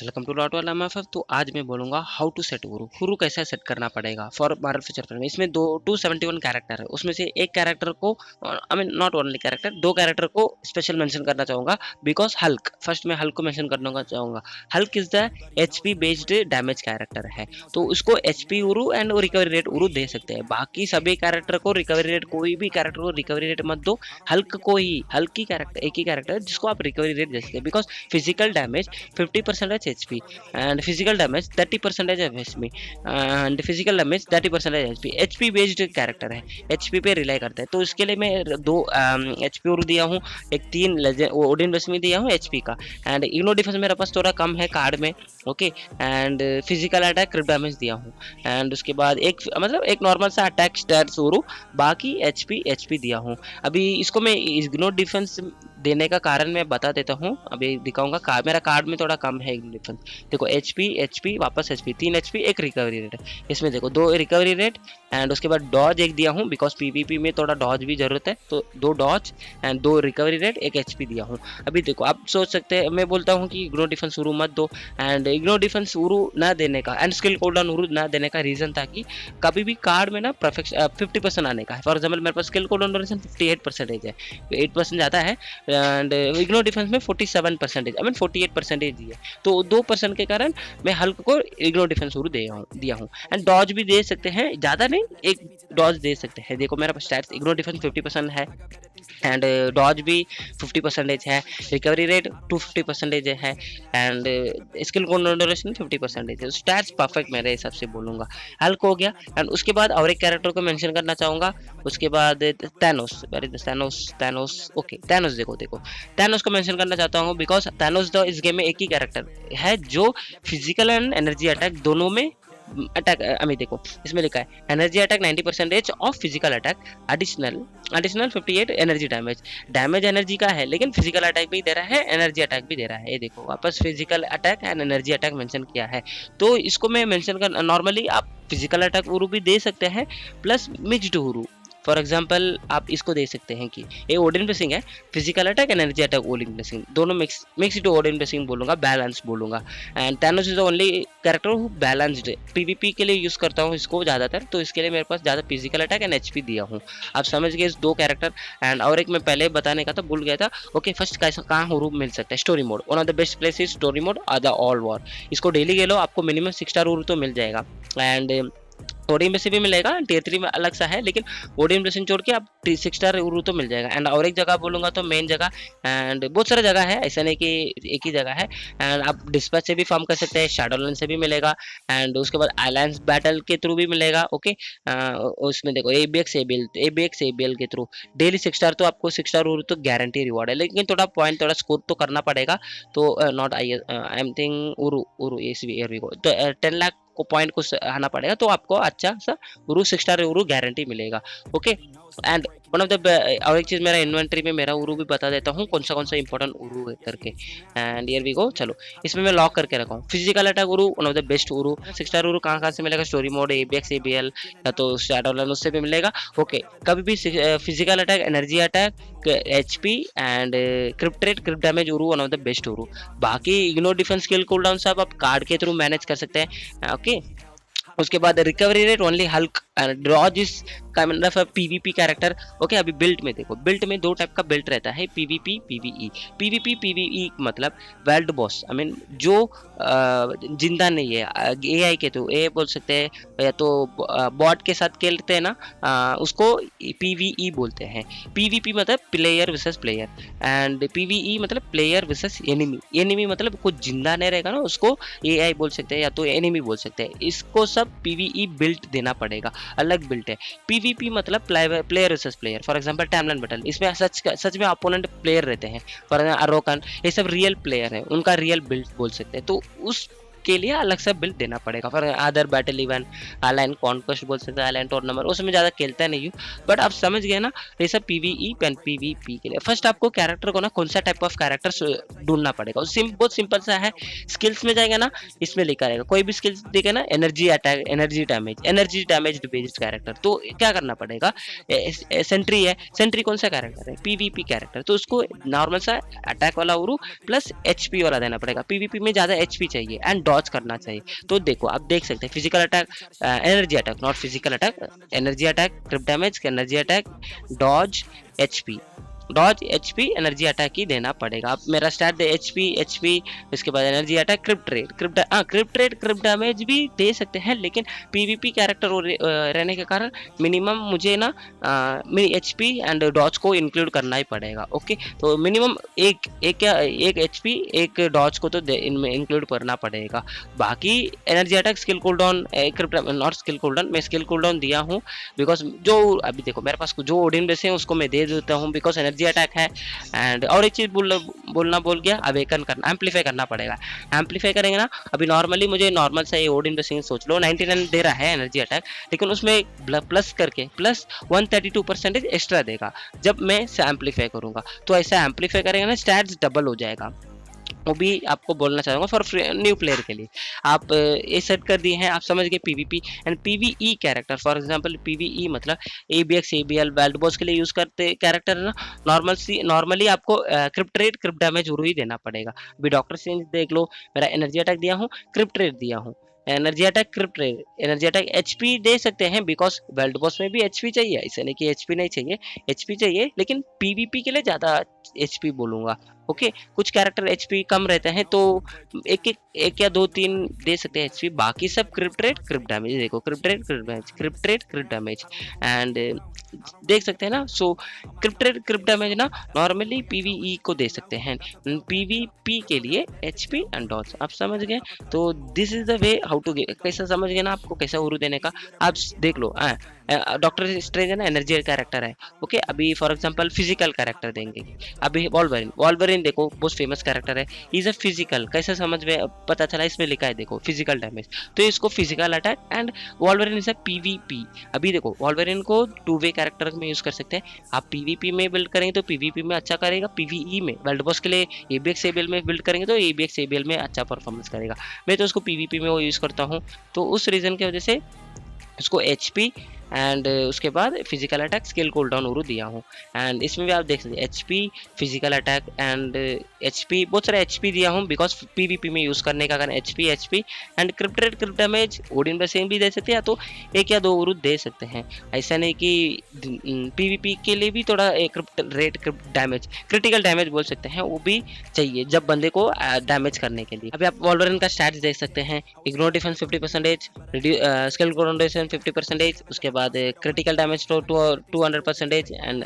Guys, welcome to dot वाला एमएफएफ। तो आज मैं बोलूंगा हाउ टू सेट उरू हुरू कैसे सेट करना पड़ेगा फॉर मार्वल फ्यूचर फिल्म। इसमें दो 271 कैरेक्टर है, उसमें से एक कैरेक्टर को I mean not only character, दो कैरेक्टर को स्पेशल मेंशन करना चाहूंगा बिकॉज हल्क, फर्स्ट में हल्क को मेंशन करना चाहूंगा। Hulk is the HP based damage character है, तो उसको एचपी उरू एंड रिकवरी रेट उरू दे सकते हैं। बाकी सभी कैरेक्टर को रिकवरी रेट, कोई भी कैरेक्टर को रिकवरी रेट मत दो, हल्क को ही, हल्क की कैरेक्टर एक ही कैरेक्टर है जिसको आप रिकवरी रेट दे सकते हैं because physical damage 50% HP and physical damage 30% HP and physical damage 30% HP based character है, HP पे रिलाई करता है। तो इसके लिए मैं दो HP और दिया हूँ, एक 3 ओडिन बेस में दिया हूँ HP का, एंड इग्नो डिफेंस मेरे पास थोड़ा कम है कार्ड में, okay, and physical attack crit damage दिया हूँ, एंड उसके बाद एक मतलब एक नॉर्मल सा अटैक स्टैट्स और बाकी HP दिया हूँ। अभी इसको मैं इग्नो डिफेंस देने का कारण मैं बता देता हूँ, अभी दिखाऊंगा। मेरा कार्ड में थोड़ा कम है डिफेंस। देखो HP वापस HP 3 HP, एक रिकवरी रेट है। इसमें देखो 2 रिकवरी रेट एंड उसके बाद डॉज एक दिया हूँ बिकॉज PvP में थोड़ा डॉज भी जरूरत है, तो 2 डॉज एंड 2 रिकवरी रेट, एक HP दिया हूँ। अभी देखो आप सोच सकते हैं, मैं बोलता हूँ कि इग्नो डिफेंस उरू मत दो, एंड इग्नो डिफेंस उरू ना देने का एंड स्किल कोल्डाउन उरू ना देने का रीजन था कि कभी भी कार्ड में ना परफेक्ट 50% आने का है। फॉर एग्जाम्पल मेरे पास स्किल कोल्डाउन ड्यूरेशन 58% है, 8% ज़्यादा है, एंड इग्नो डिफेंस में 47% आई मीन 48% ही है, तो 2% के कारण मैं हल्क को इग्नो डिफेंस दिया हूँ। एंड डॉज भी दे सकते हैं, ज़्यादा नहीं, एक डॉज दे सकते हैं। देखो मेरा स्टैट्स इग्नो डिफेंस 50% है एंड डॉज भी 50% है, रिकवरी रेट 250% है, एंड स्किल ड्यूरेशन 50% है। स्टैट्स परफेक्ट मेरे हिसाब से बोलूँगा। हल्क हो गया, एंड उसके बाद और एक कैरेक्टर को मेंशन करना चाहूँगा। उसके बाद थैनोस, ओके, थैनोस देखो थैनोस को मेंशन करना चाहता हूँ बिकॉज थैनोस इस गेम में एक ही कैरेक्टर है जो फिजिकल एंड एनर्जी अटैक दोनों में अटैक। अभी देखो इसमें लिखा है energy attack 90% of physical attack, additional 58 energy damage energy का है, लेकिन फिजिकल अटैक भी दे रहा है, एनर्जी अटैक भी दे रहा है। ये देखो वापस physical attack and energy attack mention किया है, तो इसको मैं मेंशन कर, नॉर्मली आप फिजिकल अटैक उरू भी दे सकते हैं प्लस मिक्स्ड उरू। फॉर एग्जाम्पल आप इसको दे सकते हैं कि ये ओडिन ब्लेसिंग है, physical attack energy attack Odin blessing दोनों मिक्स टू ओडिन ब्लेसिंग बोलूँगा, बैलेंस बोलूँगा। And Thanos is the only character who balanced. PvP के लिए यूज़ करता हूँ इसको ज़्यादातर, तो इसके लिए मेरे पास ज़्यादा फिजिकल अटैक एंड HP दिया हूँ। आप समझ गए इस 2 कैरेक्टर। एंड और एक मैं पहले बताने का था, भूल गया था। ओके, फर्स्ट कैसा कहाँ हुरू मिल सकता है, story mode. One of the best place is story mode the all war. इसको डेली खेलो, आपको मिनिमम 6 स्टार हुरू तो मिल जाएगा, एंड ओडिन बेसिंग भी मिलेगा, Tier 3 में अलग सा है, लेकिन ओडिन बेसिंग छोड़ के आप 6 स्टार उरू तो मिल जाएगा। एंड और एक जगह बोलूँगा तो मेन जगह, एंड बहुत सारा जगह है, ऐसा नहीं कि एक ही जगह है। एंड आप डिस्पैच से भी फार्म कर सकते हैं, शैडोलैंड से भी मिलेगा, एंड उसके बाद अलायंस बैटल के थ्रू भी मिलेगा। ओके, उसमें देखो ABX ABL के थ्रू डेली 6 स्टार, तो आपको 6 स्टार उरू तो गारंटी रिवॉर्ड है, लेकिन थोड़ा पॉइंट थोड़ा स्कोर तो करना पड़ेगा। तो not I am think उरू air को तो 10 लाख को पॉइंट को आना पड़ेगा, तो आपको अच्छा सा उरू 6 स्टार उरू गारंटी मिलेगा। Okay, and one of the और एक चीज़, मेरा इन्वेंट्री में मेरा उरू भी बता देता हूँ कौन सा इंपॉर्टेंट उरू है करके। एंड हियर वी गो, चलो इसमें मैं लॉक करके रखा हूँ फिजिकल अटैक उरू, वन ऑफ द बेस्ट उरू। 6 स्टार उरू कहाँ से मिलेगा, स्टोरी मोड, ABX ABL या तो शैडोलैंड, उससे भी मिलेगा। ओके, कभी भी physical attack, energy attack, HP and crit damage उरू, वन ऑफ द बेस्ट उरू। बाकी इग्नो डिफेंस, स्किल कूलडाउन सब आप कार्ड के थ्रू मैनेज कर सकते हैं। ओके, उसके बाद recovery rate only Hulk, Drax is kind of PvP character. Okay, अभी बिल्ट में देखो, बिल्ट में 2 टाइप का बिल्ट रहता है, PvP PvE। PvE मतलब वर्ल्ड बॉस, आई मीन जो जिंदा नहीं है, AI के थ्रू, ये बोल सकते हैं, या तो बॉट के साथ खेलते हैं ना, उसको PvE बोलते हैं। PvP मतलब player versus player, and PvE मतलब प्लेयर वर्सेस एनिमी मतलब कुछ जिंदा नहीं रहेगा ना, उसको AI बोल सकते हैं या तो एनिमी बोल सकते हैं। इसको सब PvE बिल्ट देना पड़ेगा, अलग बिल्ट है। PvP मतलब player versus player. For example timeline battle, इसमें सच में अपोनेंट प्लेयर रहते हैं, फॉर एग्जांपल अरोकन, ये सब रियल प्लेयर है, उनका रियल बिल्ट बोल सकते हैं। तो उस के लिए अलग सा बिल्ड देना पड़ेगा। For other battle event, island conquest बोल सकते हैं, आइलैंड टूर्नामेंट, उसमें ज़्यादा खेलता नहीं हूँ, बट आप समझ गए ना। ये सब पीवीई एंड पीवीपी के लिए फर्स्ट आपको कैरेक्टर को ना कौन सा टाइप ऑफ कैरेक्टर ढूंढना पड़ेगा। बहुत सिंपल सा है। स्किल्स में जाएगा ना, इसमें लिखा रहेगा कोई भी स्किल्स देखे ना, energy attack, energy damage based character, तो क्या करना पड़ेगा। सेंट्री है, सेंट्री कौन सा कैरेक्टर है, पीवीपी कैरेक्टर, तो उसको नॉर्मल सा अटैक वाला उरू प्लस एचपी वाला देना पड़ेगा। पीवीपी में ज्यादा एचपी चाहिए एंड डॉज करना चाहिए। तो देखो आप देख सकते हैं physical attack, energy attack, not physical attack, energy attack, crit damage, energy attack, dodge, HP, dodge, HP, energy attack ही देना पड़ेगा। अब मेरा स्टार्ट दे एचपी, इसके बाद energy attack, crit rate, crit damage भी दे सकते हैं, लेकिन पीवीपी कैरेक्टर रहने के कारण मिनिमम मुझे ना एचपी एंड डॉज को इंक्लूड करना ही पड़ेगा। ओके, तो मिनिमम एक एचपी एक डॉज को तो इनमें इंक्लूड करना पड़ेगा। बाकी energy attack, skill cooldown, not skill cooldown, मैं स्किल कूलडाउन दिया हूँ बिकॉज जो अभी देखो मेरे पास जो ओडिन बेस है उसको मैं दे देता हूँ बिकॉज एनर्जी अटैक है। एंड और एक चीज बोलना भूल गया, अवेकन करना, एम्पलीफाई करना पड़ेगा। एम्पलीफाई करेंगे ना, अभी नॉर्मली मुझे नॉर्मल सा ये ओडिन बेसिंग सोच लो 99 दे रहा है एनर्जी अटैक, लेकिन उसमें प्लस करके प्लस 132% एक्स्ट्रा देगा जब मैं एम्पलीफाई करूंगा। तो ऐसा एम्पलीफाई करेंगे ना, स्टैट्स डबल हो जाएगा। वो भी आपको बोलना चाहूँगा फॉर न्यू प्लेयर के लिए। आप ये सेट कर दिए हैं, आप समझ गए PVP and PvE character. For example PvE मतलब एबीएक्स, एबीएल, वेल्ड बॉस के लिए यूज करते कैरेक्टर है ना, नॉर्मली आपको क्रिप्ट रेट, क्रिप्ट डैमेज जरूर ही देना पड़ेगा। अभी डॉक्टर स्ट्रेंज देख लो, मेरा एनर्जी अटैक दिया हूँ, क्रिप्ट रेट दिया हूँ, energy attack, crit rate, energy attack, HP दे सकते हैं बिकॉज वेल्ड बॉस में भी एचपी चाहिए, ऐसा नहीं कि एचपी नहीं चाहिए, एचपी चाहिए, लेकिन पीवीपी के लिए ज्यादा एचपी बोलूंगा। ओके, कुछ कैरेक्टर एचपी कम रहते हैं तो एक या दो तीन दे सकते हैं एचपी, बाकी सब क्रिप्ट रेट, क्रिप्ट डैमेज। देखो crypt rate, crypt damage, crypt rate, crypt damage and देख सकते हैं ना। सो क्रिप्ट रेट, क्रिप्ट डैमेज ना नॉर्मली पीवीई को दे सकते हैं, पीवीपी के लिए एचपी एंड डॉट्स। आप समझ गए, तो this is the way how to कैसा समझ गए ना आपको कैसा उरू देने का। आप देख लो, डॉक्टर स्ट्रेंज है ना, एनर्जी कैरेक्टर है। ओके, अभी फॉर एग्जांपल फिजिकल कैरेक्टर देंगे। अभी वॉल्वरिन देखो बहुत फेमस कैरेक्टर है, इज अ फिजिकल, कैसे समझ में पता चला, इसमें लिखा है देखो फिजिकल डैमेज, तो इसको physical attack and Wolverine is a PVP. अभी देखो वॉल्वरिन को 2 वे कैरेक्टर में यूज कर सकते हैं। आप पीवीपी में बिल्ड करेंगे तो पीवीपी में अच्छा करेगा, पीवीई में वर्ल्ड बॉस के लिए एबीएक्स एबीएल में बिल्ड करेंगे तो एबीएक्स एबीएल में अच्छा परफॉर्मेंस करेगा। मैं तो उसको पीवीपी में वो यूज करता हूँ, तो उस रीजन की वजह से उसको एचपी एंड उसके बाद फिजिकल अटैक, स्किल कूलडाउन उरू दिया हूँ। एंड इसमें भी आप देख सकते हैं HP, physical attack and HP, बहुत सारे एचपी दिया हूँ बिकॉज पीवीपी में यूज करने का कारण HP and crypt rate, crypt damage, Odin blessing भी दे सकते हैं, तो एक या दो उरू दे सकते हैं। ऐसा नहीं कि पीवीपी के लिए भी थोड़ा crypt rate, crypt damage, critical damage बोल सकते हैं, वो भी चाहिए जब बंदे को डैमेज करने के लिए। अभी आप वॉल्वरिन का स्टैट्स देख सकते हैं, इग्नोर डिफेंस 50%, स्किल कूलडाउन 50%, उसके बाद क्रिटिकल डैमेज तो 200% एंड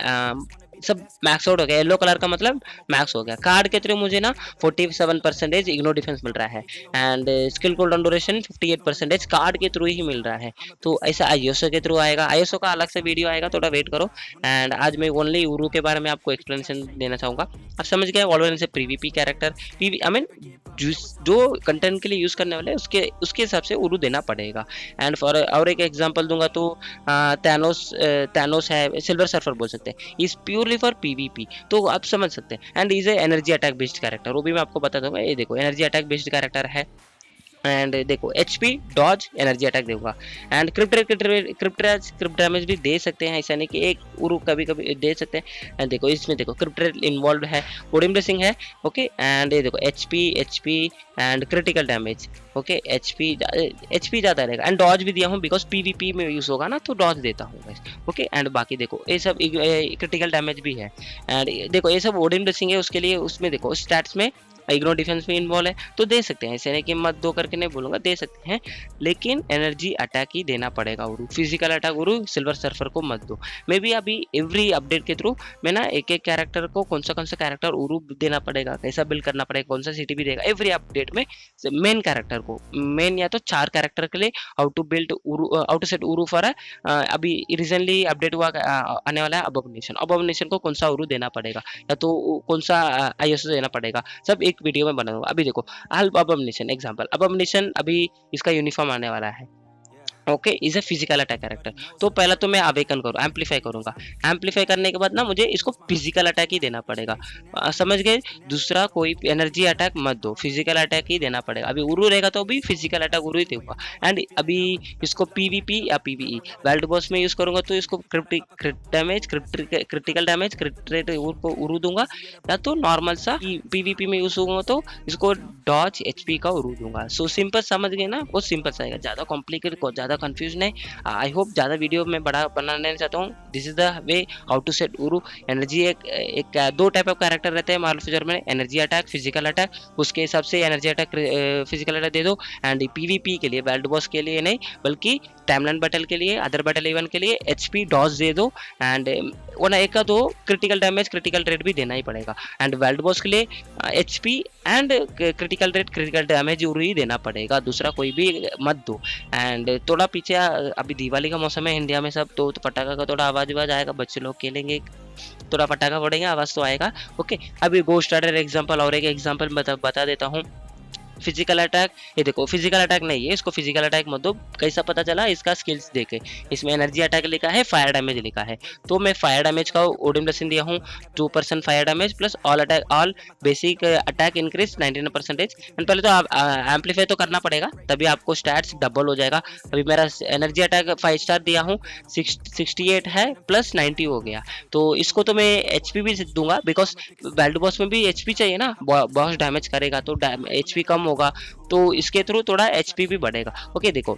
सब मैक्स आउट हो गया। येलो कलर का मतलब मैक्स हो गया। कार्ड के थ्रू मुझे ना 47% इग्नोर डिफेंस मिल रहा है and skill cooldown duration 58% card के थ्रू ही मिल रहा है। तो ऐसा आईएसओ के थ्रू आएगा, आईएसओ का अलग से वीडियो आएगा, थोड़ा वेट करो। एंड आज मैं ओनली उरू के बारे में आपको एक्सप्लेनेशन देना चाहूँगा। आप समझ गए वॉल्वरिन से पीवीपी कैरेक्टर, आई मीन जो कंटेंट के लिए यूज करने वाले उसके हिसाब से उरू देना पड़ेगा। एंड फॉर और एक एग्जांपल दूंगा तो थैनोस है, सिल्वर सर्फर बोल सकते हैं, इज प्योरली फॉर पीवीपी, तो आप समझ सकते हैं। And is a energy attack based character, वो भी मैं आपको बता दूंगा। ये देखो एनर्जी अटैक बेस्ड कैरेक्टर है एंड देखो एचपी, डॉज, एनर्जी अटैक दूंगा एंड क्रिप्ट डैमेज भी दे सकते हैं, ऐसा नहीं कि एक उरू कभी कभी दे सकते हैं। एंड देखो इसमें देखो क्रिप्ट इन्वॉल्व है, ओडिन ब्लेसिंग है। ओके, एंड ये देखो HP and critical damage. Okay, HP ज़्यादा रहेगा एंड डॉज भी दिया हूँ बिकॉज पीवीपी में यूज़ होगा ना, तो डॉज देता हूँ गाइस। ओके, एंड बाकी देखो ये सब क्रिटिकल डैमेज भी है एंड देखो ये सब ओडिन ब्लेसिंग है, उसके लिए उसमें देखो स्टैट्स में इग्नोर डिफेंस में इन्वॉल्व है, तो दे सकते हैं, ऐसे नहीं कि मत दो करके नहीं बोलूंगा, दे सकते हैं, लेकिन एनर्जी अटैक ही देना पड़ेगा उरू, फिजिकल अटैक उरू सिल्वर सर्फर को मत दो। मे बी अभी एवरी अपडेट के थ्रू मैं ना एक कैरेक्टर को कौन सा कैरेक्टर उरू देना पड़ेगा, कैसा बिल्ड करना पड़ेगा, कौन सा सिटी भी देगा, एवरी अपडेट में मेन कैरेक्टर को, मेन या तो 4 कैरेक्टर के लिए how to build Uru, how to set Uru for अभी रिसेंटली अपडेट हुआ आने वाला है अबोमिनेशन को कौन सा उरू देना पड़ेगा या तो कौन सा आईएसओ देना पड़ेगा, सब एक एक वीडियो में बनाऊंगा। अभी देखो अबमनिशन एग्जांपल, अबमनिशन अभी इसका यूनिफॉर्म आने वाला है, okay, is a physical attack character. तो पहला तो मैं अवेकन करूँ, एम्पलीफाई करूंगा, एम्पलीफाई करने के बाद ना मुझे इसको फिजिकल अटैक ही देना पड़ेगा, समझ गए। दूसरा कोई एनर्जी अटैक मत दो, फिजिकल अटैक ही देना पड़ेगा। अभी उरू रहेगा तो भी फिजिकल अटैक उरू ही दूंगा। एंड अभी इसको पीवीपी या पीवीई वर्ल्ड बॉस में यूज करूंगा तो इसको डैमेज, क्रिटिकल डैमेज, को उरू दूंगा, या तो नॉर्मल सा पीवीपी में यूज होगा तो इसको डॉज एचपी का उरू दूंगा। सो सिंपल, समझ गए ना, बहुत सिंपल सा आएगा, ज्यादा कॉम्प्लिकेटेड, ज़्यादा कंफ्यूजन है। आई होप ज़्यादा वीडियो में बड़ा बनाने चाहता हूँ। This is the way how to set Uru. Energy एक दो टाइप ऑफ कैरेक्टर रहते हैं मार्वल फ्यूचर में, एनर्जी अटैक, फिजिकल अटैक, उसके हिसाब से एनर्जी अटैक, फिजिकल अटैक दे दो। एंड पीवीपी के लिए, वर्ल्ड बॉस के लिए नहीं बल्कि टाइमलाइन बैटल के लिए, अदर बैटल इवेंट के लिए एचपी डॉज दे दो। एंड वो ना एक का दो क्रिटिकल डैमेज, क्रिटिकल रेट भी देना ही पड़ेगा। एंड वर्ल्ड बॉस के लिए HP and critical rate, critical damage उरू ही देना पड़ेगा, दूसरा कोई भी मत दो। एंड थोड़ा पीछे, अभी दिवाली का मौसम है इंडिया में सब, तो पटाखा का थोड़ा आवाज आएगा, बच्चे लोग खेलेंगे, थोड़ा पटाखा फोड़ेंगे, आवाज तो आएगा, ओके। अभी गोस्ट राइडर एग्जांपल, और एक एग्जांपल बता देता हूँ। फिजिकल अटैक, ये देखो फिजिकल अटैक नहीं है, इसको फिजिकल अटैक मत दो। कैसा पता चला, इसका स्किल्स देखे, इसमें एनर्जी अटैक लिखा है, फायर डैमेज लिखा है, तो मैं फायर डैमेज का ओडियम लेसन दिया हूँ 2% fire damage plus all attack, all basic attack increase 99%। And पहले तो आप एम्पलीफाई तो करना पड़ेगा, तभी आपको स्टैट्स डबल हो जाएगा। अभी मेरा एनर्जी अटैक 5 स्टार दिया हूँ, 68 है प्लस 90 हो गया, तो इसको तो मैं एचपी भी दूंगा, बिकॉज वर्ल्ड बॉस में भी एचपी चाहिए ना, बॉस डैमेज करेगा तो एचपी कम होगा, तो इसके थ्रू थोड़ा एचपी भी बढ़ेगा, ओके। देखो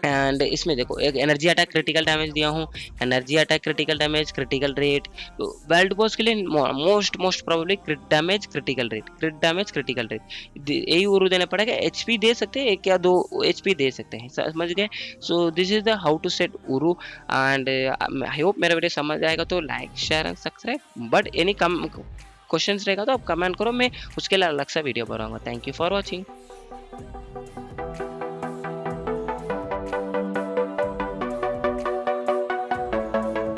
एंड इसमें देखो एक एनर्जी अटैक क्रिटिकल डैमेज दिया हूँ, energy attack critical damage, critical rate, तो वर्ल्ड बॉस के लिए most probably क्रिट damage, critical rate, क्रिट damage, critical rate, यही उरू देना पड़ेगा। एचपी दे सकते हैं, एक या दो एचपी दे सकते हैं, समझ गए। So this is the how to set Uru. And I hope मेरा वीडियो समझ आएगा, तो like share and subscribe. But any कम क्वेश्चंस रहेगा तो आप कमेंट करो, मैं उसके लिए अलग सा वीडियो बनाऊंगा। Thank you for watching.